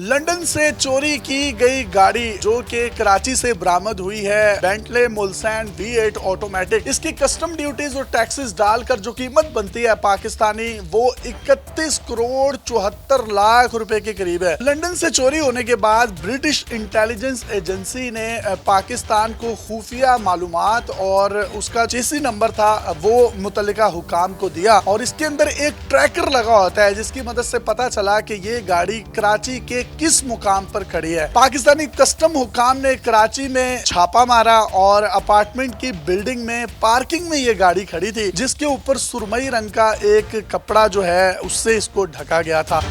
London से चोरी की गई गाड़ी जो कि कराची से बरामद हुई है, बेंटले मुलसैन V8 ऑटोमेटिक। इसकी कस्टम ड्यूटीज और टैक्सेस डालकर जो कीमत बनती है पाकिस्तानी, वो 31 करोड़ 74 लाख रुपए के करीब है। लंदन से चोरी होने के बाद ब्रिटिश इंटेलिजेंस एजेंसी ने पाकिस्तान को खुफिया मालूमात और उसका चेसी नंबर था वो मुतल्लिका हुकाम को दिया, और इसके अंदर एक ट्रैकर लगा होता है जिसकी मदद से पता चला कि ये गाड़ी कराची के किस मुकाम पर खड़ी है। पाकिस्तानी कस्टम हुकाम ने कराची में छापा मारा और अपार्टमेंट की बिल्डिंग में पार्किंग में ये गाड़ी खड़ी थी, जिसके ऊपर सुरमई रंग का एक कपड़ा जो है उससे इसको ढका गया था।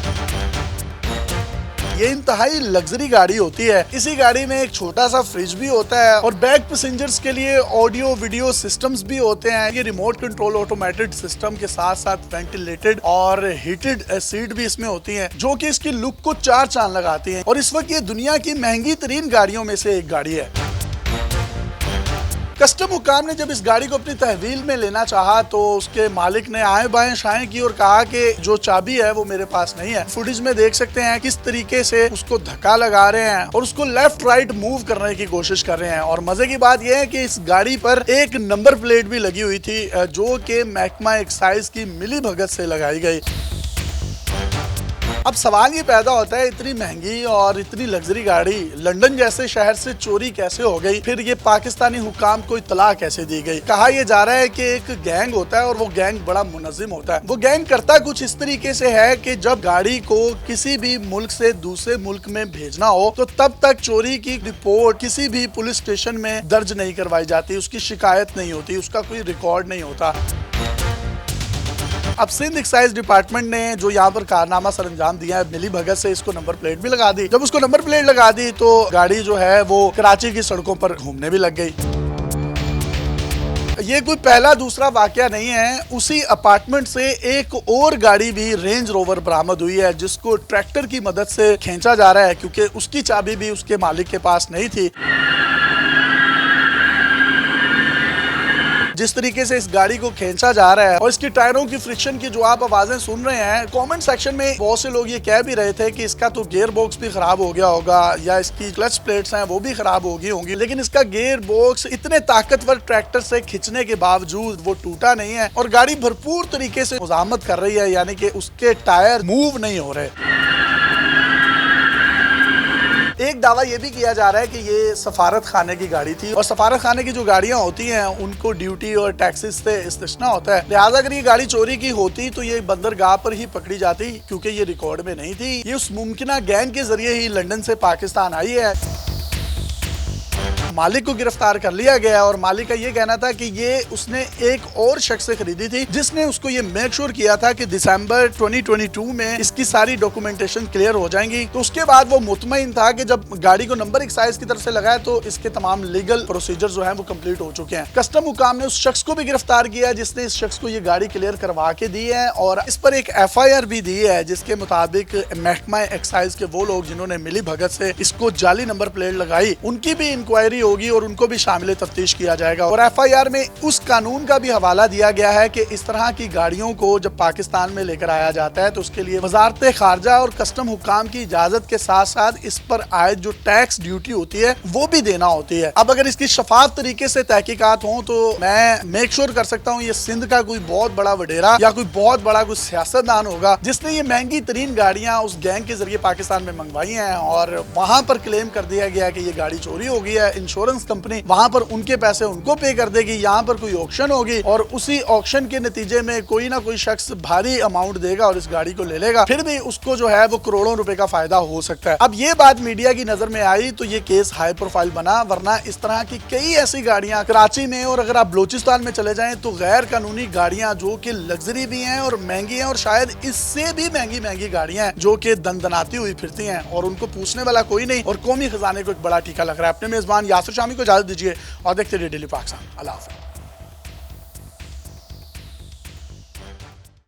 ये इंतहाई लग्जरी गाड़ी होती है। इसी गाड़ी में एक छोटा सा फ्रिज भी होता है और बैक पैसेंजर्स के लिए ऑडियो वीडियो सिस्टम्स भी होते हैं। ये रिमोट कंट्रोल ऑटोमेटेड सिस्टम के साथ साथ वेंटिलेटेड और हीटेड सीट भी इसमें होती हैं, जो कि इसकी लुक को चार चांद लगाती हैं। और इस वक्त ये दुनिया की महंगी तरीन गाड़ियों में से एक गाड़ी है। कस्टम हुकाम ने जब इस गाड़ी को अपनी तहवील में लेना चाहा तो उसके मालिक ने आए बाएं शाएं की और कहा कि जो चाबी है वो मेरे पास नहीं है। फुटेज में देख सकते हैं किस तरीके से उसको धक्का लगा रहे हैं और उसको लेफ्ट राइट मूव करने की कोशिश कर रहे हैं। और मजे की बात यह है कि इस गाड़ी पर एक नंबर प्लेट भी लगी हुई थी जो कि महकमा एक्साइज की मिली भगत से लगाई गई। अब सवाल ये पैदा होता है, इतनी महंगी और इतनी लग्जरी गाड़ी लंदन जैसे शहर से चोरी कैसे हो गई? फिर ये पाकिस्तानी हुकाम को इत्तला कैसे दी गई? कहा यह जा रहा है कि एक गैंग होता है और वो गैंग बड़ा मुनज़्ज़िम होता है। वो गैंग करता कुछ इस तरीके से है कि जब गाड़ी को किसी भी मुल्क से दूसरे मुल्क में भेजना हो तो तब तक चोरी की रिपोर्ट किसी भी पुलिस स्टेशन में दर्ज नहीं करवाई जाती, उसकी शिकायत नहीं होती, उसका कोई रिकॉर्ड नहीं होता। अब सिंध एक्साइज डिपार्टमेंट ने जो यहाँ पर कारनामा सर अंजाम दिया है, मिली भगत से इसको नंबर प्लेट भी लगा दी। जब उसको नंबर प्लेट लगा दी तो गाड़ी जो है वो कराची की सड़कों पर घूमने भी लग गई। ये कोई पहला दूसरा वाकया नहीं है। उसी अपार्टमेंट से एक और गाड़ी भी रेंज रोवर बरामद हुई है जिसको ट्रैक्टर की मदद से खींचा जा रहा है, क्योंकि उसकी चाबी भी उसके मालिक के पास नहीं थी। जिस तरीके से इस गाड़ी को खींचा जा रहा है और इसकी टायरों की फ्रिक्शन की जो आप आवाजें सुन रहे हैं, कमेंट सेक्शन में बहुत से लोग ये कह भी रहे थे कि इसका तो गियर बॉक्स भी खराब हो गया होगा या इसकी क्लच प्लेट्स हैं वो भी खराब हो गई होंगी, लेकिन इसका गियर बॉक्स इतने ताकतवर ट्रैक्टर से खींचने के बावजूद वो टूटा नहीं है और गाड़ी भरपूर तरीके से मुजाहमत कर रही है, यानी कि उसके टायर मूव नहीं हो रहे। एक दावा ये भी किया जा रहा है कि ये सफारत खाने की गाड़ी थी और सफारत खाने की जो गाड़ियां होती हैं उनको ड्यूटी और टैक्सेस से इस्तिस्ना होता है, लिहाजा अगर ये गाड़ी चोरी की होती तो ये बंदरगाह पर ही पकड़ी जाती, क्योंकि ये रिकॉर्ड में नहीं थी। ये उस मुमकिना गैंग के जरिए ही लंदन से पाकिस्तान आई है। मालिक को गिरफ्तार कर लिया गया और मालिक का ये कहना था कि ये उसने एक और शख्स से खरीदी थी जिसने उसको ये मेक श्योर किया था कि दिसंबर 2022 में इसकी सारी डॉक्यूमेंटेशन क्लियर हो जाएंगी। तो उसके बाद वो मुतमईन था कि जब गाड़ी को नंबर एक्साइज की तरफ से लगाया तो इसके तमाम लीगल प्रोसीजर जो है वो कंप्लीट हो चुके हैं। कस्टम हुकाम ने उस शख्स को भी गिरफ्तार किया जिसने इस शख्स को ये गाड़ी क्लियर करवा के दी है और इस पर एक FIR भी दी है, जिसके मुताबिक महकमा एक्साइज के वो लोग जिन्होंने मिली भगत से इसको जाली नंबर प्लेट लगाई, उनकी भी इंक्वायरी होगी और उनको भी शामिल तफ्तीश किया जाएगा। और FIR में उस कानून का भी हवाला दिया गया है कि इस तरह की गाड़ियों को जब पाकिस्तान में लेकर आया जाता है तो उसके लिए वजारत खारजा और कस्टम हुकाम की इजाजत के साथ साथ इस पर आयद जो टैक्स ड्यूटी होती है वो भी देना होती है। अब अगर इसकी शफाफ तरीके से तहकीकात हो तो मैं मेक श्योर कर सकता हूँ ये सिंध का कोई बहुत बड़ा वडेरा या कोई बहुत बड़ा कोई सियासतदान होगा जिसने ये महंगी तरीन गाड़ियां उस गैंग के जरिए पाकिस्तान में मंगवाई हैं और वहां पर क्लेम कर दिया गया कि ये गाड़ी चोरी हो गई है। इंश्योरेंस कंपनी वहां पर उनके पैसे उनको पे कर देगी, यहाँ पर कोई ऑक्शन होगी और उसी ऑक्शन के नतीजे में कोई ना कोई शख्स भारी अमाउंट देगा और इस गाड़ी को ले लेगा, फिर भी उसको जो है वो करोड़ों रुपए का फायदा हो सकता है। अब ये बात मीडिया की नजर में आई तो ये केस हाई प्रोफाइल बना, वरना इस तरह की कई ऐसी गाड़ियां कराची में और अगर आप बलोचिस्तान में चले जाएं तो गैर कानूनी गाड़ियां जो कि लग्जरी भी हैं और महंगी हैं और शायद इससे भी महंगी गाड़ियां हैं जो कि दंदनाती हुई फिरती हैं और उनको पूछने वाला कोई नहीं और कौमी खजाने को एक बड़ा टीका लग रहा है। अपने मेजबान यासिर शामी को इजाजत दीजिए और देखते रहिए डेली पाकिस्तान। अल्लाह हाफ़िज़।